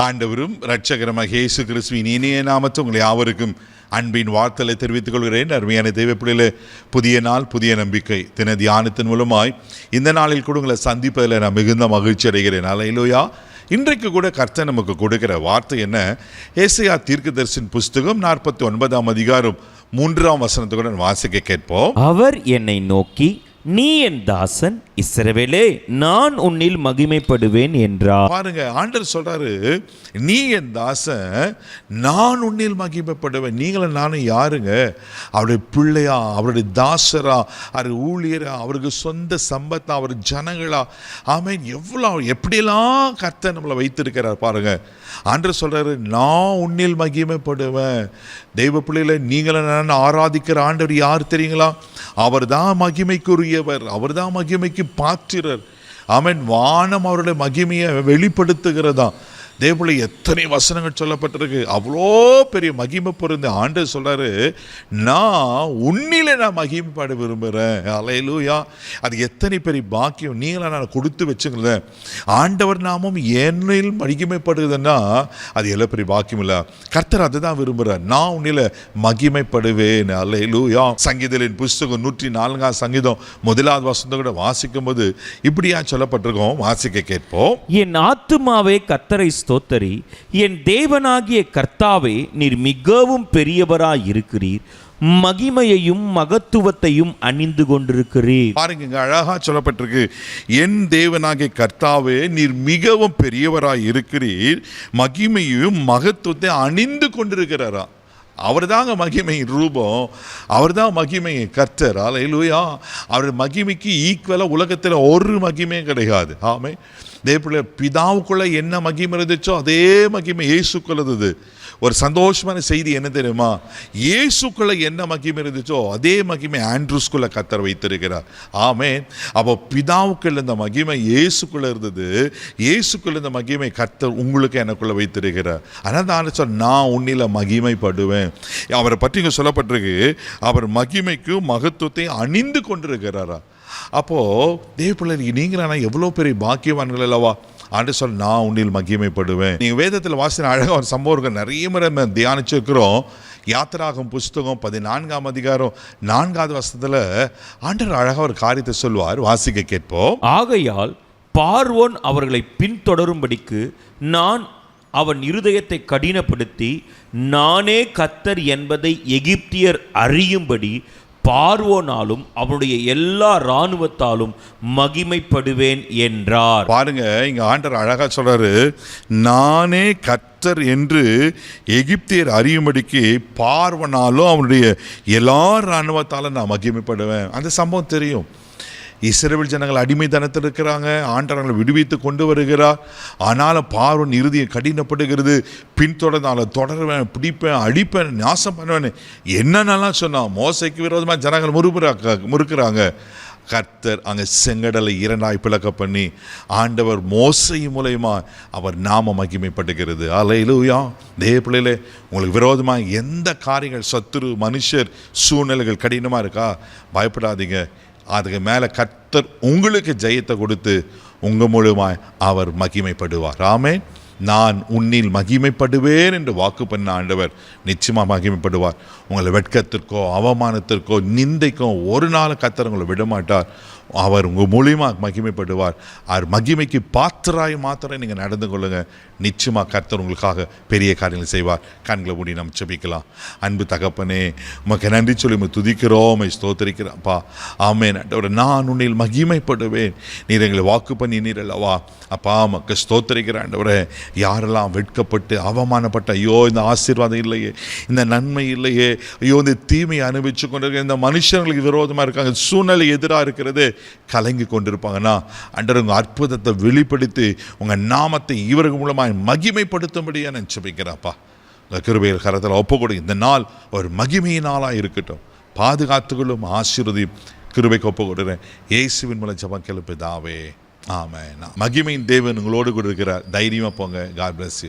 ஆண்டவரும் இரட்சகருமாகிய இயேசு கிறிஸ்துவின் இனிய நாமத்தில் உங்களை யாவருக்கும் அன்பின் வாழ்த்தலை தெரிவித்துக் கொள்கிறேன். அருமையான தெய்வப்பிள்ளைகளே, புதிய நாள் புதிய நம்பிக்கை தின தியானத்தின் மூலமாய் இந்த நாளில் கூட உங்களை சந்திப்பதில் நான் மிகுந்த மகிழ்ச்சி அடைகிறேன். அல்லேலூயா. இன்றைக்கு கூட கர்த்தர் நமக்கு கொடுக்கிற வார்த்தை என்ன? ஏசாயா தீர்க்கதரிசியின் புஸ்தகம் 49ஆம் அதிகாரம் 3ஆம் வசனத்துடன் வாசிக்க கேட்போம். அவர் என்னை நோக்கி, நீ என் தாசன் இஸ்ரவேலே, நான் உன்னில் மகிமைப்படுவேன் என்றார். பாருங்க, ஆண்டவர் சொல்றாரு, நீ என் தாசன், நான் உன்னில் மகிமைப்படுவேன். நீங்களும் நானும் யாருங்க? அவருடைய பிள்ளையா, அவருடைய தாசரா, அவர் ஊழியரா, அவருக்கு சொந்த சம்பத்தா, அவர் ஜனங்களா? ஆமென். எவ்வளோ எப்படியெல்லாம் கர்த்தர் நம்மளை வைத்திருக்கிறார் பாருங்க. ஆண்டவர் சொல்றாரு, நான் உன்னில் மகிமைப்படுவேன். தெய்வ பிள்ளைகளை நீங்களும் நான் ஆராதிக்கிற ஆண்டவர் யார் தெரியுங்களா? அவர் தான் மகிமைக்குரியவர், அவர் தான் மகிமைக்கு பாத்திரர். ஆமென். வானம் அவருடைய மகிமையை வெளிப்படுத்துகிறதா. தேவபிள்ளை எத்தனை வசனங்கள் சொல்லப்பட்டிருக்கு. அவ்வளோ பெரிய மகிமை பொருந்த ஆண்டவர் சொல்றாரு, நான் உன்னிலே நான் மகிமைப்பட விரும்புகிறேன். அல்லேலூயா. அது எத்தனை பெரிய பாக்கியம். நீங்களா நான் கொடுத்து வச்சுங்களேன். ஆண்டவர் நாமும் என்னில் மகிமைப்படுதுன்னா அது எவ்வளோ பெரிய பாக்கியம் இல்லை. கர்த்தர் அதை தான் விரும்புகிறார். நான் உன்னில மகிமைப்படுவேன். அல்லேலூயா. சங்கீதத்தின் புஸ்தகம் 104ஆம் சங்கீதம் 1வது வசனத்தை கூட வாசிக்கும் போது இப்படியா சொல்லப்பட்டிருக்கோம். வாசிக்க கேட்போம். என் ஆத்துமாவே கர்த்தரை ஸ்தோத்தரி, என் தேவனாகிய கர்த்தாவே, நீர் மிகவும் பெரியவராய் இருக்கிறீர், மகிமையையும் மகத்துவத்தையும் அணிந்து கொண்டிருக்கிறீர். பாருங்க, இங்க அழகா சொல்லப்பட்டிருக்கு, என் தேவனாகிய கர்த்தாவே, நீர் மிகவும் பெரியவராய் இருக்கிறீர், மகிமையும் மகத்துவத்தை அணிந்து கொண்டிருக்கிறாரா. அவர் தாங்க மகிமை ரூபம், அவர் தான் மகிமை கர்த்தர். அல்லேலூயா. அவர் மகிமைக்கு ஈக்குவலாக உலகத்தில் ஒரு மகிமையும் கிடையாது. ஆமே. தேவப்பிள்ளை, பிதாவுக்குள்ள என்ன மகிமை இருந்துச்சோ அதே மகிமை இயேசுக்குள்ளது. ஒரு சந்தோஷமான செய்தி என்ன தெரியுமா? இயேசுக்குள்ள என்ன மகிமை இருந்துச்சோ அதே மகிமை ஆண்ட்ரூஸ்குள்ள கர்த்தர் வைத்திருக்கிறார். ஆமென். அப்போ பிதாவுக்குள்ள இந்த மகிமை இயேசுக்குள்ள இருந்தது, இயேசுக்குள்ள இந்த மகிமை கர்த்தர் உங்களுக்கு எனக்குள்ள வைத்திருக்கிறார். ஆனால் தான் சொல், நான் உன்னில மகிமைப்படுவேன். அவரை பற்றி இங்கே சொல்லப்பட்டிருக்கு, அவர் மகிமைக்கும் மகத்துவத்தை அணிந்து கொண்டிருக்கிறாரா. அப்போது தேவப்பிள்ளை நீங்களானா எவ்வளோ பெரிய பாக்கியவான்கள் அல்லவா. ஆண்டு சொல், நான் உன்னில் மகிமைப்படுவேன். நீங்கள் வேதத்தில் வாசின அழகாக ஒரு சம்பவம் நிறைய முறை தியானிச்சிருக்கிறோம். யாத்திராகம் புஸ்தகம் 14ஆம் அதிகாரம் 4வது வசனத்தில் ஆண்டவர் அழகாக ஒரு காரியத்தை சொல்வார். வாசிக்க கேட்போம். ஆகையால் பார்வோன் அவர்களை பின்தொடரும்படிக்கு நான் அவன் இருதயத்தை கடினப்படுத்தி, நானே கர்த்தர் என்பதை எகிப்தியர் அறியும்படி பார்வோனாலும் அவனுடைய எல்லா இராணுவத்தாலும் மகிமைப்படுவேன் என்றார். பாருங்க, இங்க ஆண்டவர் அழகா சொல்றாரு, நானே கர்த்தர் என்று எகிப்தியர் அறியும்படிக்கு பார்வோனாலும் அவனுடைய எல்லா இராணுவத்தாலும் நான் மகிமைப்படுவேன். அந்த சம்பவம் தெரியும். இஸ்ரவேல் ஜனங்கள் அடிமைத்தனத்தில் இருக்கிறாங்க. ஆண்டவர்களை விடுவித்து கொண்டு வருகிறார். ஆனாலும் பார்வோன் இருதயம் கடினப்படுகிறது. பின்தொடர்ந்து தொடருவேன், பிடிப்பேன், அடிப்பேன், நாசம் பண்ணுவேன் என்னென்னலாம் சொன்னான். மோசைக்கு விரோதமாக ஜனங்கள் முறுக்கிறாங்க. கர்த்தர் அங்கே செங்கடலை 2ஆய் பிளக்க பண்ணி ஆண்டவர் மோசை மூலயமா அவர் நாம மகிமைப்பட்டுகிறது. அல்லேலூயா. தேவப்பிள்ளையிலே, உங்களுக்கு விரோதமாக எந்த காரியங்கள், சத்துரு, மனுஷர், சூழ்நிலைகள் கடினமாக இருக்கா, பயப்படாதீங்க. அதுக்கு மேலே கர்த்தர் உங்களுக்கு ஜெயத்தை கொடுத்து உங்கள் மூலமாய் அவர் மகிமைப்படுவார். ஆமென். நான் உன்னில் மகிமைப்படுவேன் என்று வாக்கு பண்ண ஆண்டவர் நிச்சயமாக மகிமைப்படுவார். உங்களை வெட்கத்திற்கோ அவமானத்திற்கோ நிந்தைக்கோ ஒரு நாள் கர்த்தர் உங்களை விடமாட்டார். அவர் உங்கள் மூலியமாக மகிமைப்படுவார். அவர் மகிமைக்கு பாத்திராய் மாத்திரம் நீங்கள் நடந்து கொள்ளுங்க. நிச்சயமாக கர்த்தர் உங்களுக்காக பெரிய காரியங்கள் செய்வார். கண்களை மூடி நம்ம ஜெபிக்கலாம். அன்பு தகப்பனே, உமக்கு நன்றி சொல்லி துதிக்கிறோம், ஸ்தோத்திரிக்கிறோம்ப்பா. ஆமென். நான் உன்னில் மகிமைப்படுவேன். நீர் எங்களை வாக்கு பண்ணி நீர் அல்லவா. அப்பா, உமக்கு ஸ்தோத்திரிக்கிற ஆண்டவரே, யாரெல்லாம் வெட்கப்பட்டு அவமானப்பட்ட, ஐயோ இந்த ஆசீர்வாதம் இல்லையே, இந்த நன்மை இல்லையே, ஐயோ இந்த தீமையை அனுபவிச்சு கொண்டிருக்க இந்த மனுஷங்களுக்கு விரோதமாக இருக்காங்க, சூழ்நிலை எதிராக இருக்கிறது, கலங்கி கொண்டிருப்பாங்கன்னா ஆண்டவர் உங்கள் அற்புதத்தை வெளிப்படுத்தி உங்கள் நாமத்தை இவர்கள் மூலமாக மகிமைப்படுத்தும்படியாக நான் ஜெபிக்கிறேன்ப்பா. உங்கள் கிருபையில் கரத்தில் ஒப்புக்கொடு. இந்த நாள் ஒரு மகிமையின் நாளாக இருக்கட்டும். பாதுகாத்துகளும் ஆசீர்வதியும் கிருபைக்கு ஒப்புக்கொடுறேன். இயேசுவின் மூலம் ஜெபம் கேளும் பிதாவே. ஆமென். மகிமையின் தேவன் உங்களோடு கூட இருக்கிறார். தைரியமாக போங்க. God bless you.